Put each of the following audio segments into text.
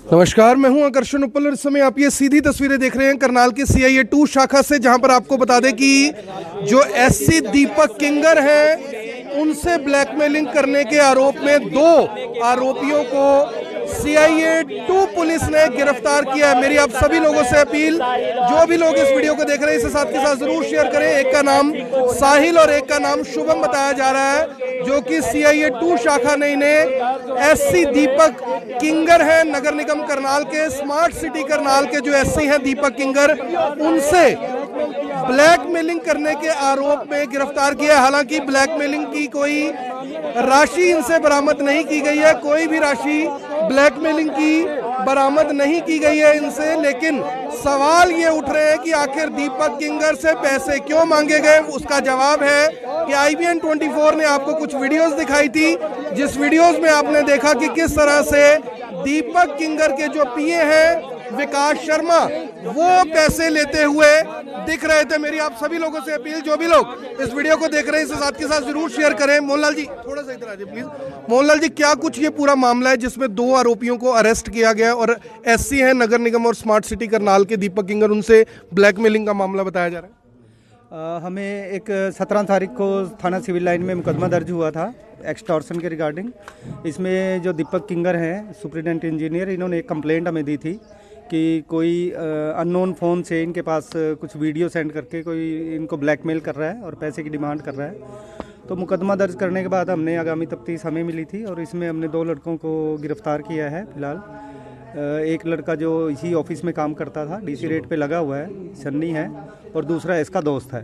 नमस्कार, मैं हूं आकर्षण उपल और इस समय आप ये सीधी तस्वीरें देख रहे हैं करनाल के CIA 2 शाखा से, जहां पर आपको बता दें कि जो SC दीपक किंगर हैं उनसे ब्लैकमेलिंग करने के आरोप में 2 आरोपियों को CIA 2 पुलिस ने गिरफ्तार किया है। मेरी आप सभी लोगों से अपील, जो भी लोग इस वीडियो को देख रहे हैं इसे साथ के साथ जरूर शेयर करें। एक का नाम साहिल और एक का नाम शुभम बताया जा रहा है, जो कि CIA 2 शाखा ने इन्हें SC दीपक किंगर है नगर निगम करनाल के, स्मार्ट सिटी करनाल के जो SC हैं दीपक किंगर, उनसे ब्लैकमेलिंग करने के आरोप में गिरफ्तार किया। हालांकि ब्लैकमेलिंग की कोई राशि इनसे बरामद नहीं की गई है, कोई भी राशि ब्लैकमेलिंग की बरामद नहीं की गई है इनसे, लेकिन सवाल ये उठ रहे हैं कि आखिर दीपक किंगर से पैसे क्यों मांगे गए। उसका जवाब है कि IBN 24 ने आपको कुछ वीडियोस दिखाई थी, जिस वीडियोस में आपने देखा कि किस तरह से दीपक किंगर के जो PA हैं विकास शर्मा वो पैसे लेते हुए दिख रहे थे। मेरी आप सभी लोगों से अपील, जो भी लोग इस वीडियो को देख रहे हैं इसे साथ के साथ जरूर शेयर करें। मोहनलाल जी थोड़ा सा इधर आ जाइए प्लीज। मोहनलाल जी, क्या कुछ ये पूरा मामला है जिसमें 2 आरोपियों को अरेस्ट किया गया और SC है नगर निगम और स्मार्ट सिटी करनाल के दीपक किंगर, उनसे ब्लैकमेलिंग का मामला बताया जा रहा है? हमें एक 17 तारीख को थाना सिविल लाइन में मुकदमा दर्ज हुआ था एक्सटॉर्शन के रिगार्डिंग। इसमें जो दीपक किंगर हैं सुपरिटेंडेंट इंजीनियर, इन्होंने एक कंप्लेंट हमें दी थी कि कोई अननोन फ़ोन से इनके पास कुछ वीडियो सेंड करके कोई इनको ब्लैकमेल कर रहा है और पैसे की डिमांड कर रहा है। तो मुकदमा दर्ज करने के बाद हमने आगामी तफ्तीश हमें मिली थी और इसमें हमने 2 लड़कों को गिरफ्तार किया है। फिलहाल एक लड़का जो इसी ऑफिस में काम करता था, DC रेट पे लगा हुआ है, सन्नी है, और दूसरा इसका दोस्त है।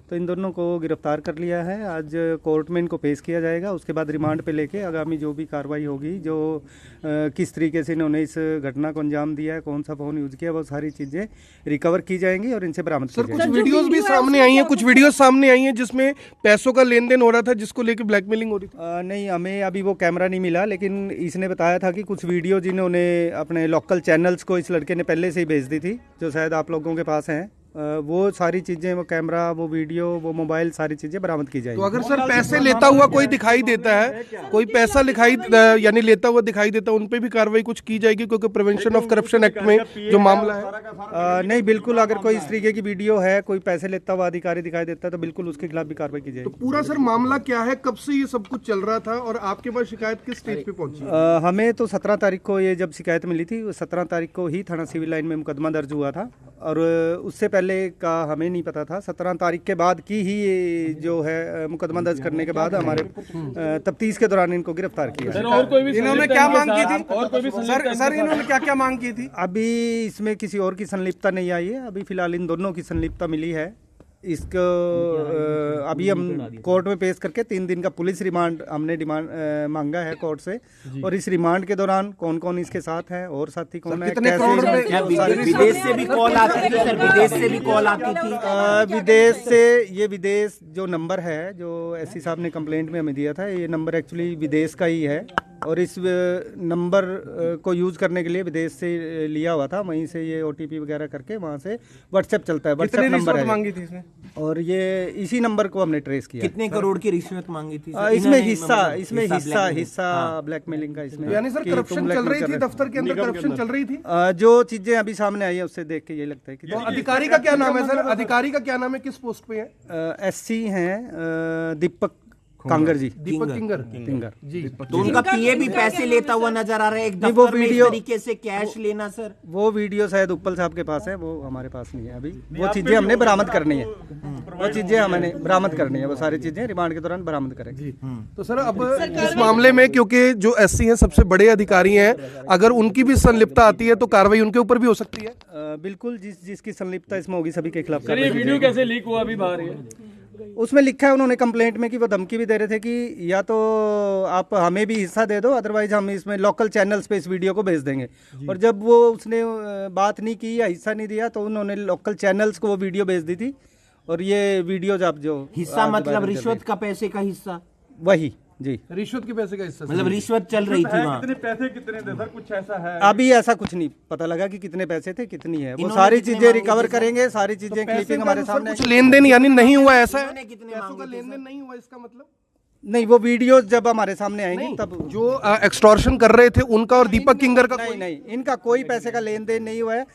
तो इन दोनों को गिरफ्तार कर लिया है। आज कोर्ट में इनको पेश किया जाएगा, उसके बाद रिमांड पे लेके आगामी जो भी कार्रवाई होगी, जो किस तरीके से इन्होंने इस घटना को अंजाम दिया है, कौन सा फ़ोन यूज़ किया, वो सारी चीज़ें रिकवर की जाएंगी और इनसे बरामद की जाएगी। कुछ वीडियोस भी सामने आई हैं, कुछ वीडियोस सामने आई हैं जिसमें पैसों का लेन देन हो रहा था, जिसको लेकर ब्लैकमेलिंग हो रही थी। नहीं, हमें अभी वो कैमरा नहीं मिला, लेकिन इसने बताया था कि कुछ वीडियो जिन्होंने अपने लोकल चैनल्स को इस लड़के ने पहले से ही भेज दी थी, जो शायद आप लोगों के पास हैं, वो सारी चीज़ें, वो कैमरा, वो वीडियो, वो मोबाइल, सारी चीज़ें बरामद की जाएगी। तो अगर सर पैसे लेता हुआ कोई दिखाई देता है, कोई पैसा यानी लेता हुआ दिखाई देता है, उन पे भी कार्रवाई कुछ की जाएगी, क्योंकि प्रिवेंशन ऑफ करप्शन एक्ट में जो मामला है? नहीं, बिल्कुल, अगर कोई इस तरीके की वीडियो है, कोई पैसे लेता हुआ अधिकारी दिखाई देता है तो बिल्कुल उसके खिलाफ भी कार्रवाई की जाएगी। तो पूरा सर मामला क्या है, कब से ये सब कुछ चल रहा था और आपके पास शिकायत किस स्टेज पे पहुंची? हमें तो 17 तारीख को ये जब शिकायत मिली थी, 17 तारीख को ही थाना सिविल लाइन में मुकदमा दर्ज हुआ था, और उससे पहले का हमें नहीं पता था। 17 तारीख के बाद की ही ये जो है मुकदमा दर्ज करने के बाद हमारे तफ्तीश के दौरान इनको गिरफ्तार किया। और कोई भी इन्होंने क्या मांग की थी? और कोई भी सर इन्होंने क्या क्या मांग की थी? अभी इसमें किसी और की संलिप्तता नहीं आई है, अभी फिलहाल इन दोनों की संलिप्तता मिली है। इसको अभी हम कोर्ट में पेश करके 3 दिन का पुलिस रिमांड हमने मांगा है कोर्ट से, और इस रिमांड के दौरान कौन कौन इसके साथ है और साथी कौन है, विदेश से भी कॉल आती थी सर, विदेश से भी कॉल आती थी। विदेश से, ये विदेश जो नंबर है जो SC साहब ने कंप्लेंट में हमें दिया था, ये नंबर एक्चुअली विदेश का ही है, और इस नंबर को यूज़ करने के लिए विदेश से लिया हुआ था, वहीं से ये OTP वगैरह करके वहाँ से WhatsApp चलता है, WhatsApp नंबर है मांगी थी इसने, और ये इसी नंबर को हमने ट्रेस किया। कितने करोड़ की रिश्वत मांगी थी? इसमें हिस्सा ब्लैकमेलिंग का इसमें, यानी सर करप्शन चल रही थी, दफ्तर के अंदर करप्शन चल रही थी। जो चीजें अभी सामने आई है उससे देख के ये लगता है कि तो अधिकारी का क्या नाम है सर? अधिकारी का क्या नाम है, किस पोस्ट पे है? SC हैं दीपक कांगर जी, दीपक किंगर जी। तो उनका PA भी पैसे लेता हुआ नजर आ रहा है एक नहीं, वो दफ्तर में इस वीडियो- तरीके से कैश लेना सर। वो वीडियो शायद उपल साहब के पास है, वो हमारे पास नहीं है अभी। वो चीजें हमने बरामद करनी है, वो चीजें हमने बरामद करनी है, वो सारी चीजें रिमांड के दौरान बरामद करेंगे। तो सर अब इस मामले में, क्योंकि जो SC हैं सबसे बड़े अधिकारी हैं, अगर उनकी भी संलिप्तता आती है तो कार्रवाई उनके ऊपर भी हो सकती है? बिल्कुल, जिसकी संलिप्तता इसमें होगी सभी के खिलाफ सर ये वीडियो कैसे लीक हुआ अभी बाहर है? उसमें लिखा है उन्होंने कंप्लेंट में कि वो धमकी भी दे रहे थे कि या तो आप हमें भी हिस्सा दे दो, अदरवाइज हम इसमें लोकल चैनल्स पे इस वीडियो को भेज देंगे। और जब वो उसने बात नहीं की या हिस्सा नहीं दिया तो उन्होंने लोकल चैनल्स को वो वीडियो भेज दी थी, और ये वीडियोज आप जो हिस्सा मतलब रिश्वत का पैसे का हिस्सा, वही जी, रिश्वत के पैसे का हिस्सा, मतलब रिश्वत चल रही थी वहाँ। कितने पैसे कितने थे सर, कुछ ऐसा है? अभी ऐसा कुछ नहीं पता लगा कि कितने पैसे थे, कितनी है, वो सारी चीजें रिकवर करेंगे, सारी चीजें क्लिपिंग हमारे सामने। कुछ लेन देन यानी नहीं हुआ, ऐसा है? कितने पैसों का लेन देन नहीं हुआ, इसका मतलब नहीं, वो वीडियो जब हमारे सामने आएंगी तब। जो एक्सटॉर्शन कर रहे थे उनका और दीपक किंगर का नहीं नहीं, इनका कोई पैसे का लेन देन नहीं हुआ है।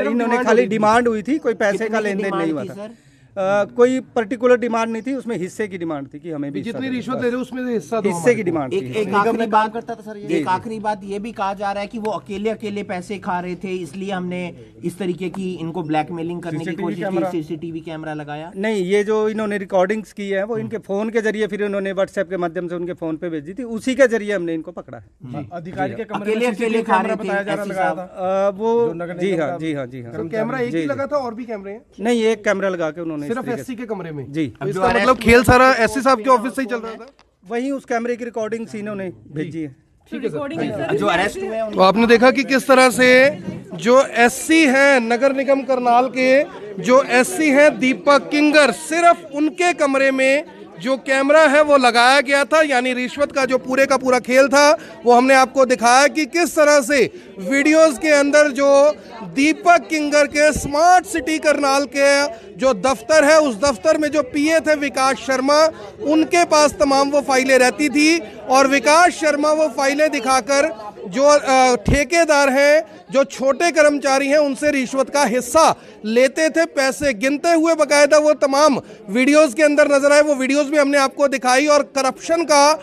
इन्होंने खाली डिमांड हुई थी, कोई पैसे का लेन देन नहीं हुआ था। कोई पर्टिकुलर डिमांड नहीं थी, उसमें हिस्से की डिमांड थी कि हमें भी जितनी रिश्वत ले रहे हो उसमें से हिस्सा दो हिस्से की डिमांड थी। एक आखिरी बात ये भी कहा जा रहा है कि वो अकेले पैसे खा रहे थे, इसलिए हमने इस तरीके की इनको ब्लैकमेलिंग करने की कोशिश की, सीसीटीवी कैमरा लगाया। नहीं, ये जो इन्होंने रिकॉर्डिंग्स की है वो इनके फोन के जरिए फिर उन्होंने व्हाट्सएप के माध्यम से उनके फोन पे भेजी थी, उसी के जरिए हमने इनको पकड़ा है। अधिकारी के कमरे में अकेले खा रहे थे वो जी हाँ जी हाँ जी हाँ। कैमरा एक ही लगा था और भी कैमरे हैं? नहीं, एक कैमरा लगा के उन्होंने सिर्फ एससी के कमरे में जी। तो इसका मतलब खेल सारा एससी साहब के ऑफिस से ही चल रहा था। वहीं उस कैमरे की रिकॉर्डिंग्स इन्होंने भेजी है। जो अरेस्ट हुए हैं तो आपने देखा कि किस तरह से जो एससी हैं नगर निगम करनाल के, जो एससी हैं दीपक किंगर, सिर्फ उनके कमरे में जो कैमरा है वो लगाया गया था। यानी रिश्वत का जो पूरे का पूरा खेल था वो हमने आपको दिखाया कि किस तरह से वीडियोस के अंदर जो दीपक किंगर के स्मार्ट सिटी करनाल के जो दफ्तर है, उस दफ्तर में जो पीए थे विकास शर्मा, उनके पास तमाम वो फाइलें रहती थी और विकास शर्मा वो फाइलें दिखाकर जो ठेकेदार हैं, जो छोटे कर्मचारी हैं, उनसे रिश्वत का हिस्सा लेते थे, पैसे गिनते हुए बकायदा वो तमाम वीडियोस के अंदर नजर आए। वो वीडियोस भी हमने आपको दिखाई और करप्शन का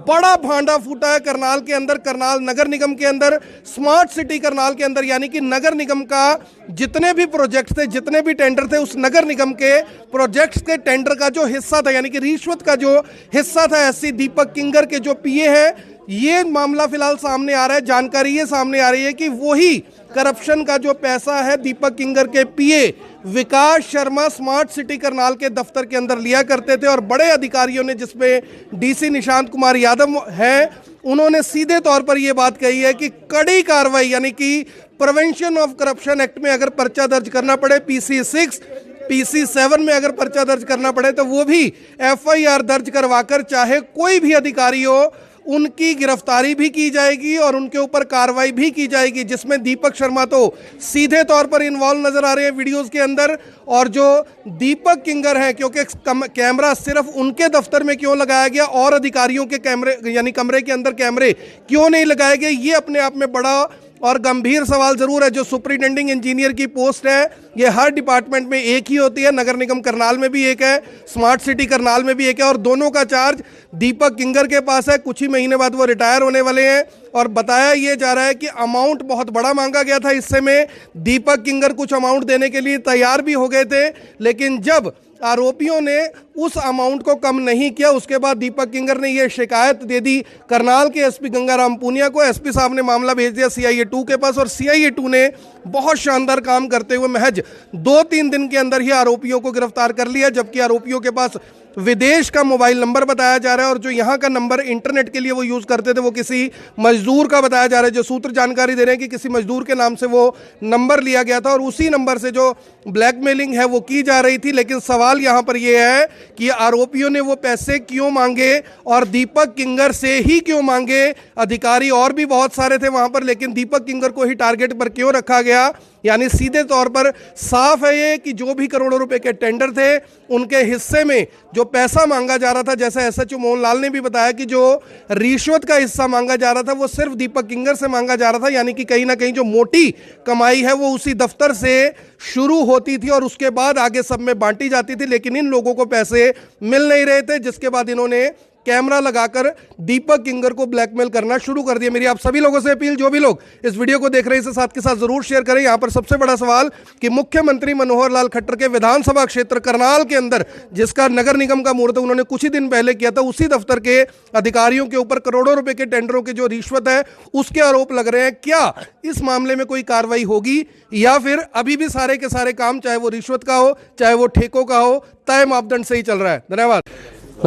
बड़ा भांडा फूटा है करनाल के अंदर, करनाल नगर निगम के अंदर, स्मार्ट सिटी करनाल के अंदर। यानी कि नगर निगम का जितने भी प्रोजेक्ट थे, जितने भी टेंडर थे, उस नगर निगम के प्रोजेक्ट्स के टेंडर का जो हिस्सा था, यानी कि रिश्वत का जो हिस्सा था, एससी दीपक किंगर के जो पीए हैं, ये मामला फिलहाल सामने आ रहा है। जानकारी ये सामने आ रही है कि वही करप्शन का जो पैसा है दीपक किंगर के पीए विकास शर्मा स्मार्ट सिटी करनाल के दफ्तर के अंदर लिया करते थे। और बड़े अधिकारियों ने, जिसमें डीसी निशांत कुमार यादव हैं, उन्होंने सीधे तौर पर यह बात कही है कि कड़ी कार्रवाई, यानी कि प्रिवेंशन ऑफ करप्शन एक्ट में अगर पर्चा दर्ज करना पड़े, PC6 PC7 में अगर पर्चा दर्ज करना पड़े, तो वो भी FIR दर्ज करवाकर चाहे कोई भी अधिकारी हो, उनकी गिरफ्तारी भी की जाएगी और उनके ऊपर कार्रवाई भी की जाएगी। जिसमें दीपक शर्मा तो सीधे तौर पर इन्वॉल्व नजर आ रहे हैं वीडियोस के अंदर, और जो दीपक किंगर हैं, क्योंकि कैमरा सिर्फ उनके दफ्तर में क्यों लगाया गया और अधिकारियों के कैमरे यानी कमरे के अंदर कैमरे क्यों नहीं लगाए गए, ये अपने आप में बड़ा और गंभीर सवाल जरूर है। जो सुपरिटेंडिंग इंजीनियर की पोस्ट है, ये हर डिपार्टमेंट में एक ही होती है। नगर निगम करनाल में भी एक है, स्मार्ट सिटी करनाल में भी एक है, और दोनों का चार्ज दीपक किंगर के पास है। कुछ ही महीने बाद वो रिटायर होने वाले हैं और बताया ये जा रहा है कि अमाउंट बहुत बड़ा मांगा गया था हिस्से में। दीपक किंगर कुछ अमाउंट देने के लिए तैयार भी हो गए थे, लेकिन जब आरोपियों ने उस अमाउंट को कम नहीं किया, उसके बाद दीपक किंगर ने यह शिकायत दे दी करनाल के एसपी गंगाराम पुनिया को। एसपी साहब ने मामला भेज दिया CIA 2 के पास और CIA 2 ने बहुत शानदार काम करते हुए महज 2-3 दिन के अंदर ही आरोपियों को गिरफ्तार कर लिया। जबकि आरोपियों के पास विदेश का मोबाइल नंबर बताया जा रहा है और जो यहाँ का नंबर इंटरनेट के लिए वो यूज़ करते थे वो किसी मजदूर का बताया जा रहा है। जो सूत्र जानकारी दे रहे हैं कि किसी मजदूर के नाम से वो नंबर लिया गया था और उसी नंबर से जो ब्लैकमेलिंग है वो की जा रही थी। लेकिन सवाल यहाँ पर ये है कि आरोपियों ने वो पैसे क्यों मांगे और दीपक किंगर से ही क्यों मांगे। अधिकारी और भी बहुत सारे थे वहाँ पर, लेकिन दीपक किंगर को ही टारगेट पर क्यों रखा गया। यानी सीधे तौर पर साफ है ये कि जो भी करोड़ों रुपए के टेंडर थे, उनके हिस्से में जो पैसा मांगा जा रहा था, जैसा SHO मोहन लाल ने भी बताया कि जो रिश्वत का हिस्सा मांगा जा रहा था वो सिर्फ दीपक किंगर से मांगा जा रहा था। यानी कि कहीं ना कहीं जो मोटी कमाई है वो उसी दफ्तर से शुरू होती थी और उसके बाद आगे सब में बांटी जाती थी। लेकिन इन लोगों को पैसे मिल नहीं रहे थे, जिसके बाद इन्होंने कैमरा लगाकर दीपक किंगर को ब्लैकमेल करना शुरू कर दिया। मेरी आप सभी लोगों से अपील, जो भी लोग इस वीडियो को देख रहे हैं इसे साथ के साथ जरूर शेयर करें। यहां पर सबसे बड़ा सवाल कि मुख्यमंत्री मनोहर लाल खट्टर के विधानसभा क्षेत्र करनाल के अंदर जिसका नगर निगम का मुहूर्त उन्होंने कुछ ही दिन पहले किया था, उसी दफ्तर के अधिकारियों के ऊपर करोड़ों रुपए के टेंडरों की जो रिश्वत है उसके आरोप लग रहे हैं। क्या इस मामले में कोई कार्रवाई होगी या फिर अभी भी सारे के सारे काम, चाहे वो रिश्वत का हो चाहे वो ठेकों का हो, तय मापदंड से ही चल रहा है। धन्यवाद।